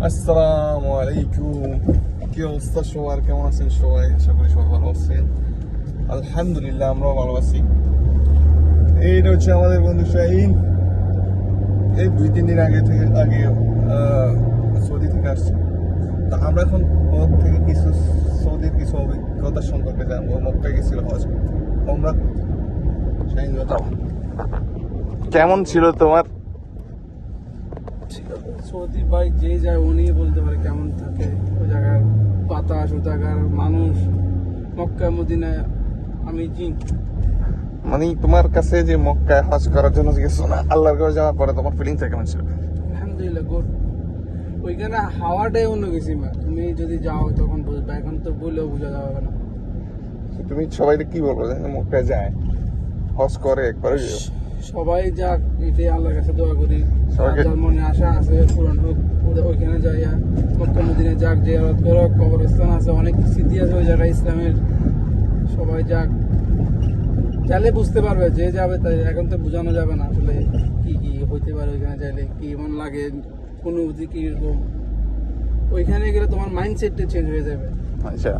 আসসালামু আলাইকুম। কি অবস্থা সবার, কেমন আছেন সবাই? আশা করি সবাই ভালো আছেন। আলহামদুলিল্লাহ আমরাও ভালো আছি। এইটা হচ্ছে আমাদের বন্ধু শাহিন। এই 2-3 দিন আগে সৌদি থেকে আসছে। তা আমরা এখন ওর থেকে সৌদির কিছু অভিজ্ঞতা সম্পর্কে জানবো। মক্কায় গেছিল হজ করতে। আমরা শাহিন বাতাও, কেমন ছিল তোমার? সৌদি ভাই যে যায় উনি বলতে পারে কেমন থাকে ওই জায়গার বাতাস, ওই জায়গার মানুষ। মক্কা মদিনায় আমি মানে তোমার কাছে যে মক্কায় হজ করার জন্য গেছো না, আল্লাহর ঘরে যাওয়ার পরে তোমার ফিলিংসটা কেমন ছিল? আলহামদুলিল্লাহ গুড। ওইখানে হাওয়াটাই অন্য কিছু মা, তুমি যদি যাও তখন বুঝবে, এখন তো বললেও বোঝা যাবে না। তুমি সবাইকে কি বলবো যে মক্কায় যায়, হজ করে একবারে? সবাই যাক, এটাই আল্লাহর কাছে দোয়া করি। সবাইকে- যার মনে আশা আছে পূরণ হোক, ওইখানে যাইয়া মক্কা মদিনায় যাক, জিয়ারত করো, কবরস্থান আছে, অনেক স্মৃতি আছে ওই জায়গায় ইসলামের। সবাই যাক, চাইলে বুঝতে পারবে, যে যাবে তাই। এখন তো বোঝানো যাবে না আসলে কি কি হইতে পারে ওইখানে যাইলে, কি মন লাগে, অনুভূতি কিরকম। ওইখানে গেলে তোমার মাইন্ডসেটটা চেঞ্জ হয়ে যাবে। আচ্ছা,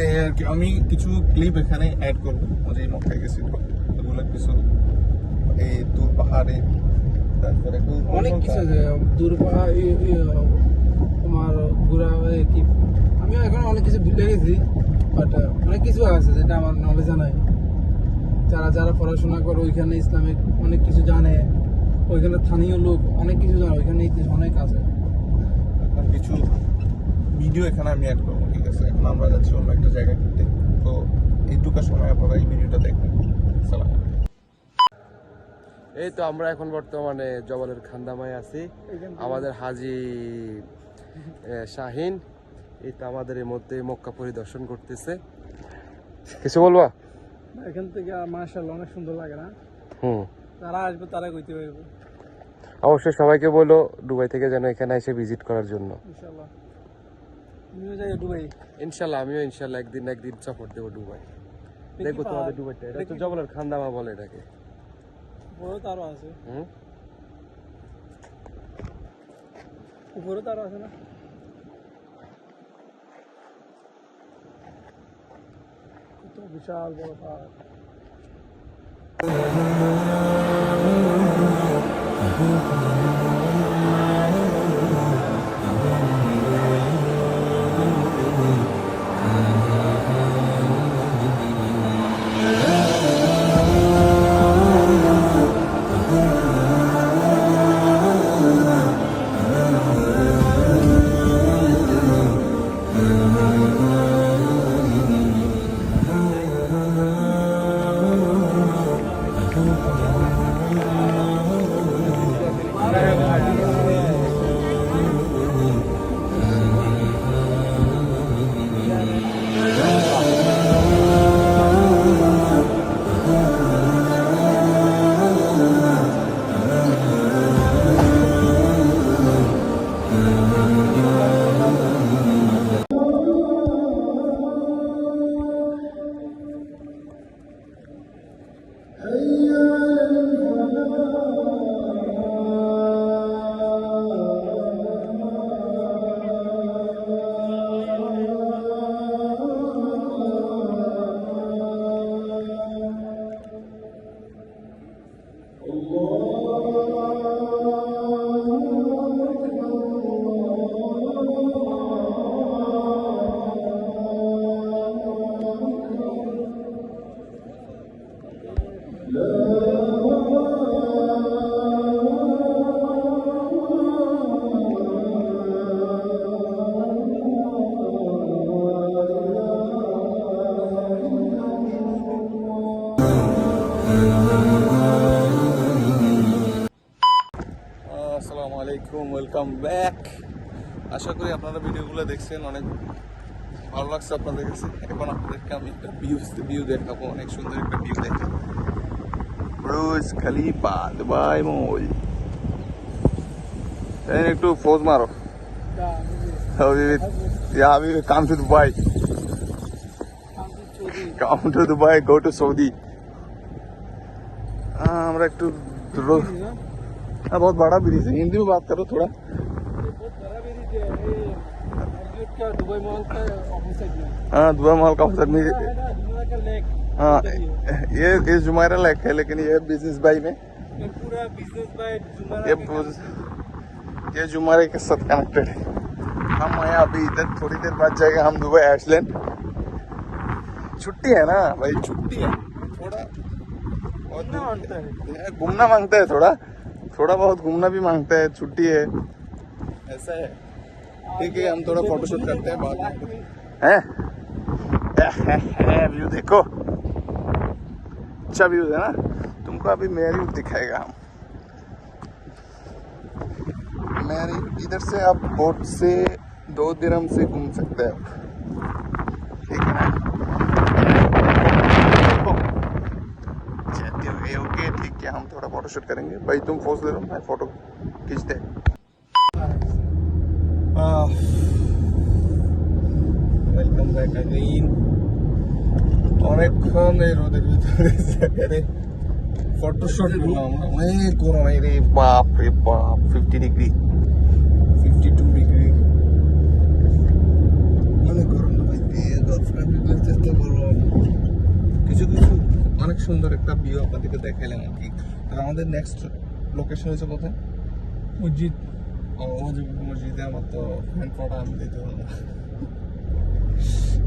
এই আর কি। আমি কিছু ক্লিপ এখানে অ্যাড করবো, যে মক্কায় গেছিল ওগুলো কিছু, এই দূর পাহাড়ে, তারপরে অনেক কিছু আছে, দূর পাহাড়, তোমার ঘোরা কি, আমিও এখন অনেক কিছু ভুলে গেছি, বাট অনেক কিছু আছে যেটা আমার নলেজে নাই। যারা যারা পড়াশোনা করে ওইখানে ইসলামিক অনেক কিছু জানে, ওইখানে স্থানীয় লোক অনেক কিছু জানে, ওইখানে ইতিহাস অনেক আছে। এখন কিছু ভিডিও এখানে আমি অ্যাড করবো, ঠিক আছে? এখন আমরা যাচ্ছি অন্য একটা জায়গায় ঘুরতে, তো এইটুকু সময় আপনারা এই ভিডিওটা দেখবেন। সালাম। এই তো আমরা এখন বর্তমানে জবলের খান্দামায় আছি। আমাদের হাজি শাহিন এই তো আমাদের এই মধ্যে মক্কা পরিদর্শন করতেছে। কিছু বলবা? এখান থেকে মাশাআল্লাহ অনেক সুন্দর লাগে না? হুম, যারা আসবে তারা কইতে পারবে। অবশ্যই সবাইকে বলো দুবাই থেকে যেন এখানে এসে ভিজিট করার জন্য। ইনশাআল্লাহ তুমিও যাই দুবাই। ইনশাল্লাহ আমিও ইনশাল্লাহ একদিন সফর দেবো দুবাই। দেখবো তোমাদের দুবাইটা, এটা তো জবলের খান্দামা বলে এটাকে। বড় তারও আছে, হুম, উপরে তারও আছে না? কত বিশাল বড় পাহাড়। আসসালামু আলাইকুম, ওয়েলকাম ব্যাক। আশা করি আপনারা ভিডিওগুলো দেখছেন, অনেক ভালো লাগছে আপনাদের কাছে। এখন আপনাদেরকে আমি একটা ভিউ দেখাবো, অনেক সুন্দর একটা ভিউ দেখাবো। Burj Khalifa, Dubai mall. একটু পোজ মারো। আমি come to Dubai, come to Dubai, go to Saudi. আমরা একটু बहुत बड़ा ब्रिज है, हिंदी में बात करो थोड़ा। क्या दुबई मॉल का ऑपोजिट में हाँ दुबई मॉल का ऑपोजिट में जुमेरा का लेक हाँ ये जुमेरा लेक है, लेकिन ये बिजनेस बाई में पूरा बिजनेस बाय ये जुमेरे के साथ कनेक्टेड है। हम आए अभी इधर, थोड़ी देर बाद जाएंगे हम दुबई आइसलैंड। छुट्टी है ना भाई, छुट्टी है, थोड़ा घूमना मांगता है। घूमना मांगता है, थोड़ा थोड़ा बहुत घूमना भी मांगता है, छुट्टी है, ऐसा है। ठीक है, हम थोड़ा फोटोशूट करते हैं बाद में। हैं व्यू देखो, अच्छा व्यू है ना। तुमको अभी मेरी दिखाएगा हम मेरी। इधर से आप बोट से 2 दिरहम से घूम सकते हैं, ठीक है ना। ओके ठीक है, हम थोड़ा फोटोशूट करेंगे। भाई तुम पोज दे दो, मैं फोटो खींचते हैं। Welcome back again. অনেকক্ষণ এই রোদের ভিতরে জায়গায় ফটোশুট করলাম অনেক গরম রে বাপ রে বাপ 50 ডিগ্রি 52 ডিগ্রি অনেক গরম ভাই গার্লফ্রেন্ড চেষ্টা করলাম কিছু কিছু অনেক সুন্দর একটা ভিউ আপনাদেরকে দেখাইলাম আর কি। আর আমাদের নেক্সট লোকেশন হচ্ছে কোথায়? मस्जिद মসজিদে আমার তো ফ্যান পড়া আমি দিতে হবে না।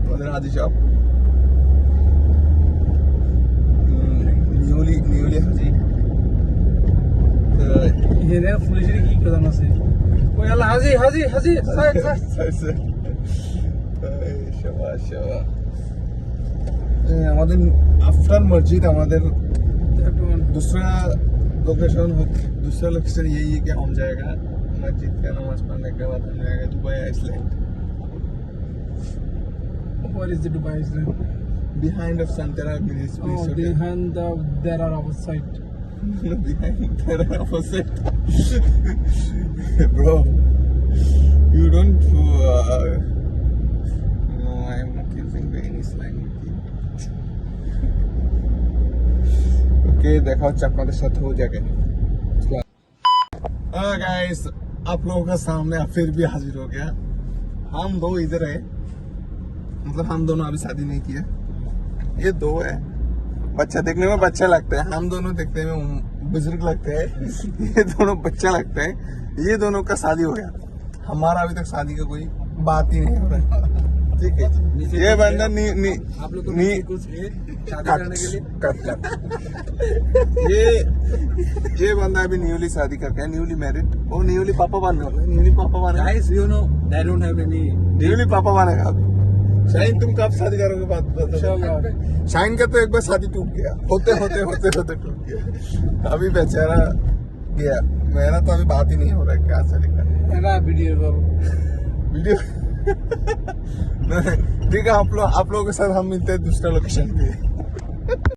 আমাদের হাজি সাহেব নিউলি হাজি ये रे फुलिशरी की कदम से ओ यार हाजी हाजी हाजी साइड साइड আমাদের আফটার मस्जिद আমাদের दूसरा लोकेशन यही है कि हम जाएगा मस्जिद का नमाज पढ़ने के बाद हम जाएगा Dubai island. What is the Dubai Island? Behind of Santara Village. Oh, behind there are opposite. Behind there are opposite. Bro, you don't. No, I am not using any slang. Okay, देखा आपके साथ हो जाएगा। Guys, आप लोगों का सामने फिर भी हाजिर हो गया। हम दो इधर है, मतलब हम दोनों अभी शादी नहीं किया। ये दो है, बच्चा देखने में बच्चे लगते हैं, हम दोनों देखने में बुजुर्ग लगते हैं। ये दोनों बच्चा लगते हैं। ये दोनों का शादी हो गया, हमारा अभी तक शादी का कोई बात ही नहीं हो रहा है। ठीक है, ये बंदा आप लोग को कुछ है शादी करने के लिए ये बंदा अभी न्यूली शादी करके है, न्यूली मैरिड। वो न्यूली पापा बनने वाला है, न्यूली पापा बनेगा। guys you know they don't have any newly पापा बनेगा अभी। शाइन तुम कब शादी करोगे बात बताओ। शाइन का तो एक बार शादी टूट गया, होते होते होते होते टूट गया। अभी बेचारा गया, मेरा तो अभी बात ही नहीं हो रहा है क्या चलेगा। मेरा वीडियो करो वीडियो ठीक है, आप लोगों के साथ हम मिलते हैं दूसरा लोकेशन पे।